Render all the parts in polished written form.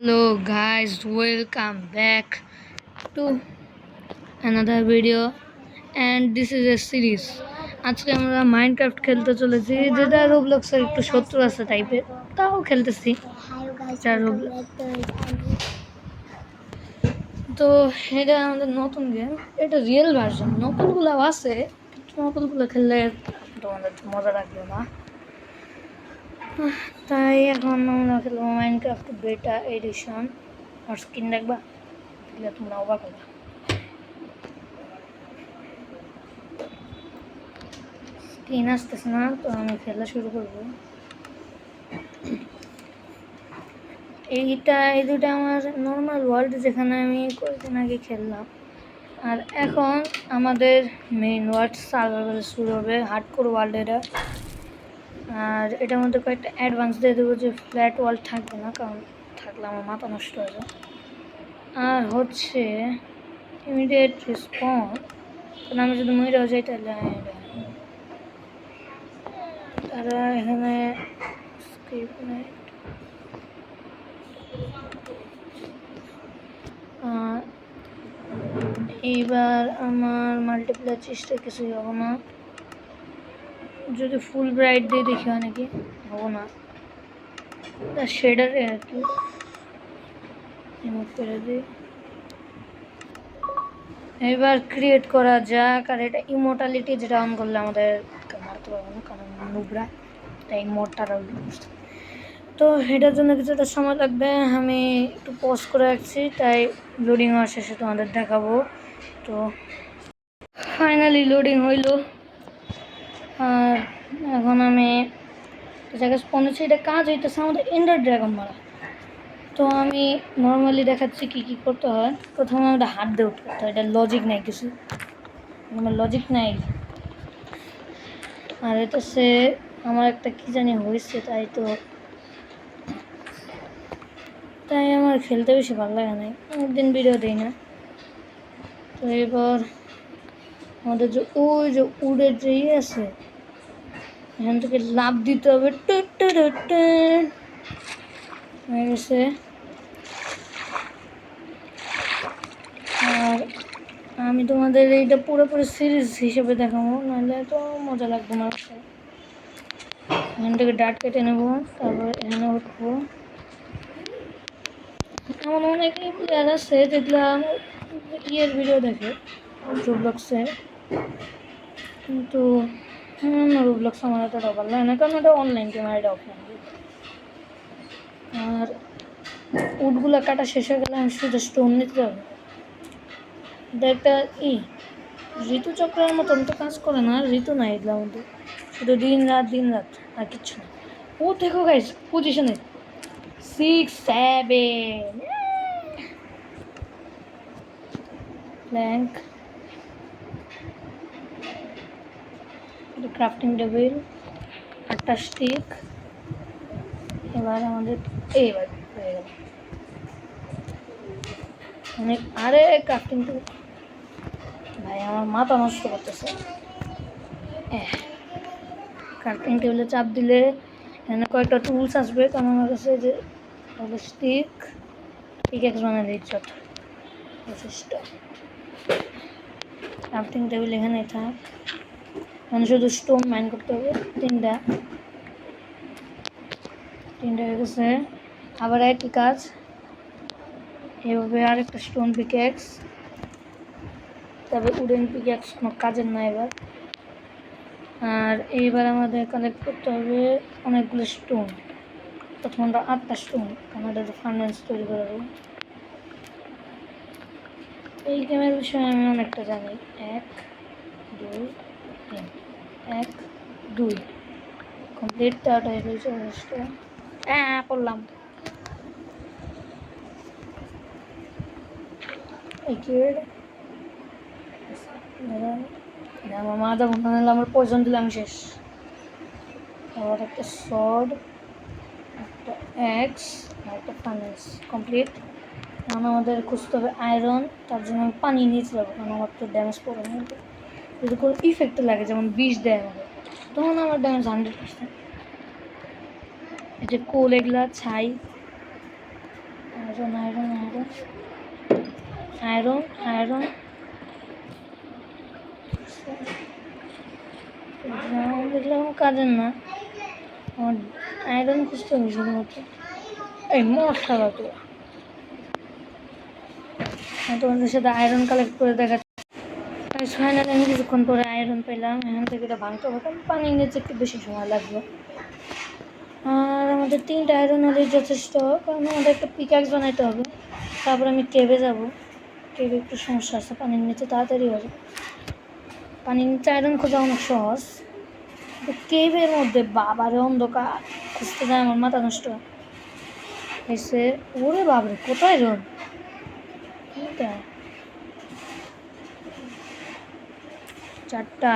Hello guys, welcome back to another video and this is a series. আজকে আমরা Minecraft খেলতে চলেছি, যেটা রোবলক্সের একটু শত্রু আছে টাইপের, তাও খেলতেছি। তো এটা আমাদের নতুন গেম, এটা রিয়েল ভার্সন। নকলগুলো আছে, কিন্তু নকলগুলো খেললে তোমাদের মজা লাগবে না, তাই এখন আমরা খেলবো মাইনক্রাফট বেটা এডিশন। আর স্কিন দেখবা, দিলে তোমরা অবাক হবে। স্কিন আসতেছে না, তো আমি খেলা শুরু করবো। এই দুটো আমার নর্মাল ওয়ার্ল্ড, যেখানে আমি কয়েকদিন আগে খেললাম। আর এখন আমাদের মেইন ওয়ার্ল্ড সার্ভাইভাল শুরু হবে, হার্ডকোর ওয়ার্ল্ড এটা। আর এটার মধ্যে কয়েকটা অ্যাডভান্স দিয়ে দেবো, যে ফ্ল্যাট ওয়ার্ল্ড থাকবে না, কারণ থাকলে আমার মাথা নষ্ট হয়ে যায়। আর হচ্ছে ইমিডিয়েট রেসপন্স, কারণ আমি যদি মরে যাই তাহলে তারা এখানে এইবার আমার মাল্টিপ্লায়ার চেষ্টা কিছুই হবো না, যদি ফুল ব্রাইট দিয়ে দেখি হয় নাকি, হবো না। শেডারে আর কি রিমুভ করে দিই। এবার ক্রিয়েট করা যাক। আর এটা ইমোর্টালিটি, যেটা অন করলে আমাদের মারতে পারবো না, কারণ নুবরা, তাই ইমোর্টাল। তো এটার জন্য কিছুটা সময় লাগবে, আমি একটু পজ করে রাখছি, তাই লোডিং হওয়ার শেষে তোমাদের দেখাবো। তো ফাইনালি লোডিং হইল। আর এখন আমি জায়গায় পৌঁছেছি, এটা কাজ হইতেছে আমাদের এন্ডার ড্রাগন মারা। তো আমি নর্মালি দেখাচ্ছি কি কি করতে হয়। প্রথমে আমাদের হাত দিয়ে উঠতে হয়, এটা লজিক নাই কিছু, আমার লজিক নাই। আর এটা সে আমার একটা কি জানি হয়েছে, তাই আমার খেলতে বেশি ভালো লাগে নাই, অনেকদিন ভিডিও দিই না। তো এবার আমাদের যে ওই যে উড়ের যে আছে, এখান থেকে লাভ দিতে হবে, হয়ে গেছে। আর আমি তোমাদের এইটা পুরোপুরি সিরিজ হিসেবে দেখাবো, নাহলে তো মজা লাগবে না। এখান থেকে ডাট কেটে নেবো, তারপর এখানে উঠবো। আমার অনেকেই প্লেয়ার আছে যেগুলো ইয়ের ভিডিও দেখে রোবলক্সে, কিন্তু রোবলক্স আমার এত ভালো লাগে না, কারণ এটা অনলাইন গেম আর এটা অফলাইন গেম। আর উটগুলো কাটা শেষ হয়ে গেলে আমি শুধু স্টোন নিতে হবে। এটা একটা ঋতুচক্রের মতন তো কাজ করে না, ঋতু নাই এগুলোর মধ্যে, শুধু দিন রাত আর কিচ্ছু না। ও দেখো গাইস, পজিশনে 6 7 প্ল্যাঙ্ক, ক্রাফটিং টেবিল, 8টা স্টিক। এবার আমাদের এইবার হয়ে গেল অনেক। আরে ক্রাফটিং টেবিল ভাই আমার মাথা নষ্ট করতেছে। ক্রাফটিং টেবিলে চাপ দিলে এখানে কয়েকটা টুলস আসবে, কারণ আমার কাছে যে স্টিক পিকেক্স বানিয়ে দিচ্ছে যথেষ্ট। ক্রাফটিং টেবিল এখানেই থাক, মানে শুধু স্টোন মাইন করতে হবে। তিনটা হয়ে গেছে। আবার একই কাজ, এভাবে আরেকটা স্টোন পিকেক্স, তবে উডেন পিকেক্স কোনো কাজের না এবার। আর এইবার আমাদের কালেক্ট করতে হবে অনেকগুলো স্টোন, প্রথম আমরা 8টা স্টোন, কারণ এটা ফার্নেস তৈরি করে দেবো। এই গেমের বিষয়ে আমি অনেকটা জানি। 1 2 3 1 2 কমপ্লিট, তাটা হয়েছে যথেষ্ট। করলাম আমার মাথা ঘুমা নিলে আমার পয়জন দিলে আমি শেষ। আবার একটা সড, একটা এক্স আর একটা ফার্নেস কমপ্লিট। এখন আমাদের খুঁজতে হবে আয়রন, তার জন্য আমি পানি নিয়েছি যাবো, কারণ আমার তো ড্যামেজ পড়ে না। যদি কোনো ইফেক্ট লাগে, যেমন বিষ দেয় আমাদের, তখন আমার ড্যামেজ 100%। এই যে কোল, এগুলা ছাই, আর iron iron iron iron iron দেখলাম কাজের না, আমার আয়রন খুঁজতে হবে শুধুমাত্র। এই মশলা তো তোমাদের সাথে আয়রন কালেক্ট করে দেখা। ফাইনালি আমি কিছুক্ষণ পরে আয়রন পেলাম। এখান থেকে এটা ভাঙতে হবে, কারণ পানি নিচে একটু বেশি সময় লাগবে। আর আমাদের 3টা আয়রন হলেই যথেষ্ট, কারণ আমাদের একটা পিকঅ্যাক্স বানাইতে হবে। তারপর আমি কেবে যাব। কেবে একটু সমস্যা আছে, পানির নিচে তাড়াতাড়ি হবে। পানির নিচে আয়রন খোঁজা অনেক সহজ, কিন্তু কেবের মধ্যে বাবারে অন্ধকার, খুঁজতে যায় আমার মাথা নষ্ট হয়েছে। ওরে বাবরে, কোথায় আয়রন? এটা 4টা,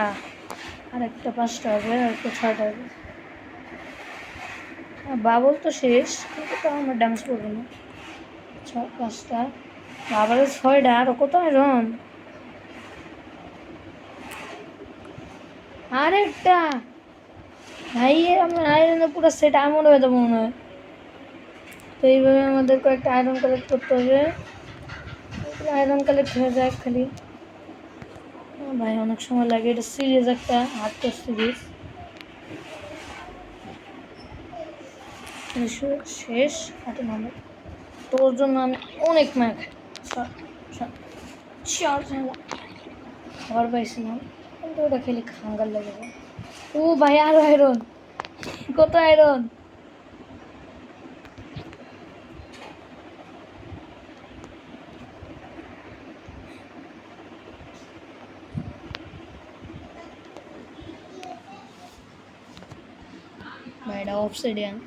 আর একটা 5টা হবে, আর একটা 6টা হবে। বাবল তো শেষ, কিন্তু তাও আমার ড্যামেজ করবে না। 5টা বাবারে, 6টা, আরও কোথায় আয়রন? আরেকটা ভাই, আমার আয়রনের পুরো সেট এমন হয়ে যাবো মনে হয়। তো এইভাবে আমাদের কয়েকটা আয়রন কালেক্ট করতে হবে। আয়রন কালেক্ট হয়ে যায় খালি। ভাই অনেক সময় লাগে, এটা সিরিয়াস একটা হার্ডকোর সিরিজ। শেষ হাতে নামে, তোর জন্য আমি অনেক ম্যাক খাবার পাইছিলাম, কিন্তু ওটা খেলে খাঙ্গার লাগে। ও ভাই, আরো আয়রন, কত আয়রন! ভাই এটা অবসিডিয়ান।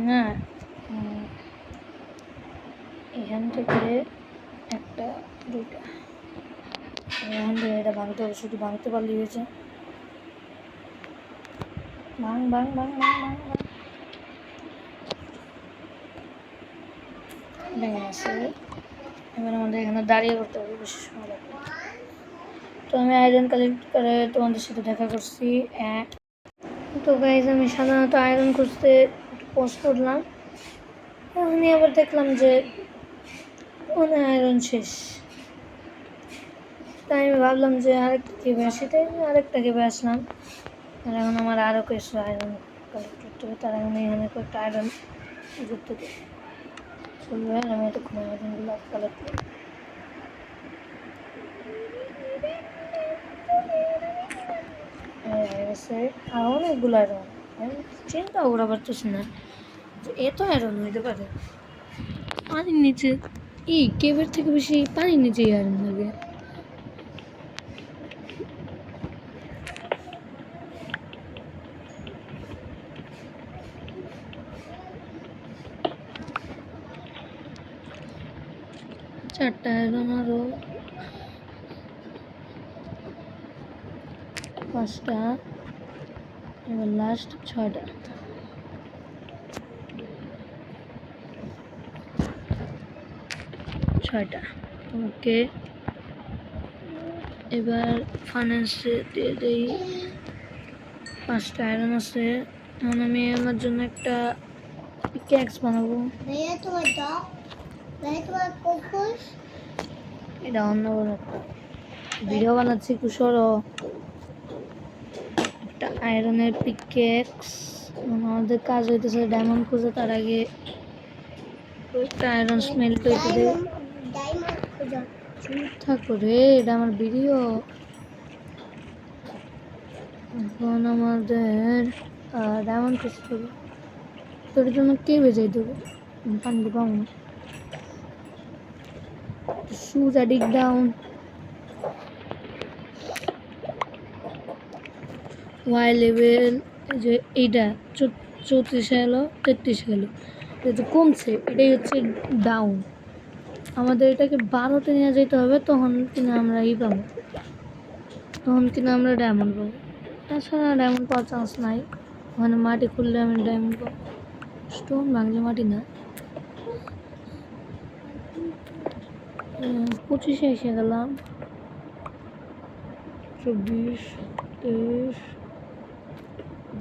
না, এখান থেকে একটা 2টা, এখান থেকে এটা ভাঙতে হবে। শুধু ভাঙতে পারলেই হয়েছে। ভাঙ ভাঙ ভাঙ ভাঙ ভাঙ ভাঙ, ভেঙে গেছে। এবার আমাদের এখানে দাঁড়িয়ে করতে হবে, বেশি সময় লাগবে। তো আমি আয়রন কালেক্ট করে তোমাদের সাথে দেখা করছি। তো গাইজ, আমি সাধারণত আয়রন খুঁজতে একটু পোস্ট করলাম, আমি আবার দেখলাম যে অনেক আয়রন শেষ। তাই আমি ভাবলাম যে আরেকটা কেবে আসি, তাই আমি আরেকটা কেবে আসলাম। আর এখন আমার আরও কিছু আয়রন কালেক্ট করতে হবে। তার এখন এখানে কয়েকটা আয়রন ঘুরতে চলবে। আর আমি এতক্ষণ আয়রনগুলো কালেক্ট করি। আর অনেকগুলো আয়রন, আমি চিন্তাও করা পারতেছি না যে এত আয়রন হইতে পারে পানির নিচে। এই কেবের থেকে বেশি পানির নিচেই আয়রন লাগে। চারটা আয়রন, আরও 5টা, এবার লাস্ট 6টা। ওকে, এবার ফার্নেসে দিয়ে দিই। 5টা আয়রন আছে। এখন আমি আমার জন্য একটা পিক্যাক্স বানাবো। এটা অন্য একটা ভিডিও বানাচ্ছি, কুশরও একটা আয়রনের পিক্যাক্স। আমাদের কাজ হইতেছে ডায়মন্ড খুঁজে, তার আগে একটা আয়রন স্মেল্ট হইতে দেয়। চুপ থাকো রে, এটা আমার ভিডিও। এখন আমাদের ডায়মন্ড খুঁজতে হবে, তোর জন্য কে বেজাই দেবো, পানি পাবো না। শুজ ডিগ ডাউন, ওয়াই লেভেল যে এইটা 34 গেল, 33 গেল, এটা কমছে। এটাই হচ্ছে ডাউন। আমাদের এটাকে 12তে নিয়ে যেতে হবে, তখন কিনা আমরা পাবো, তখন কিনা আমরা ডায়মন্ড পাবো। তাছাড়া ডায়মন্ড পাওয়ার চান্স নাই। ওখানে মাটি খুললে আমি ডায়মন্ড পাবো, স্টোন ভাঙলে মাটি না। 25-এ এসে গেলাম। 24, 23,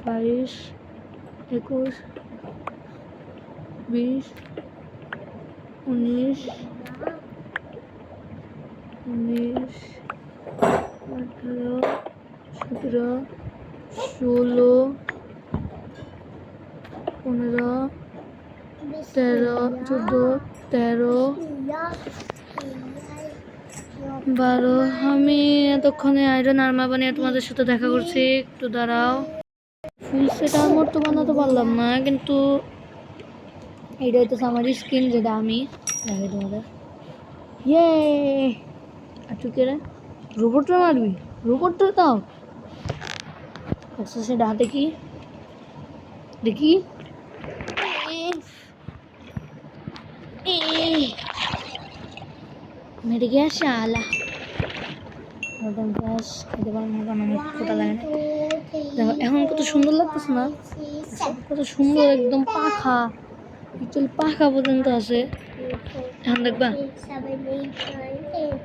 22 21 20 19 18 17 16 15 13 14 13 12 আমি এতক্ষণে আয়রন আর্মার বানিয়ে তোমাদের সাথে দেখা করছি একটু দাঁড়াও ফুল সেট আর্মার তো বানাতে পারলাম না কিন্তু এইটা হইতেছে আমার স্কিন যেটা আমি দেখাই তোমাদের ইয়ে আর তুই কে রে রোবটটা মারবি রোবটটা তাও সেটা হাতে কি দেখি মেরে গিয়া শালা ওটা গ্যাস খেতে পারবো না কারণ আমার ফোটা লাগে না দেখো এখন কত সুন্দর লাগতেছে না কত সুন্দর একদম পাখা একচুয়ালি পাখা পর্যন্ত আছে এখন দেখবা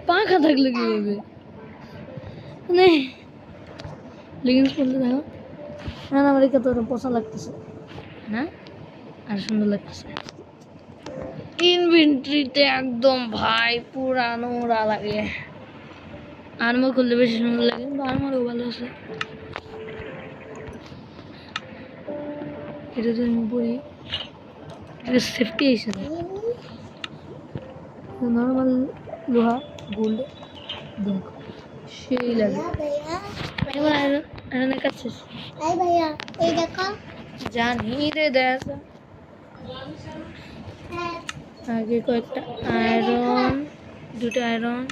পাখা থাকলে কি হবে মানে লেগিংস পরলে দেখো না আমার কত পচা লাগতেছে না আর সুন্দর লাগতেছে ইনভেন্টরিতে একদম ভাই পুরা নোংরা লাগে আর্মার করলে বেশি সুন্দর লাগে কিন্তু আর্মারও ভালো আছে এটা তো আমি পড়ি এটা সেফটি হিসেবে নর্মাল লোহা গোল্ড দেখো সেই লাগে এবার আয়রনের কাছে জানি রে দেখ আগে কয়েকটা আয়রন দুটো আয়রন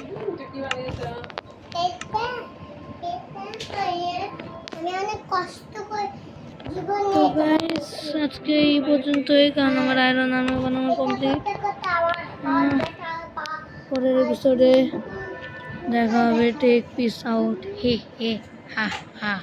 তো গাইস আজকে এই পর্যন্তই কারণ আমার আয়রন আর্মার বানানো কমপ্লিট পরের এপিসোডে দেখা হবে টেক পিস আউট হে হে হা হা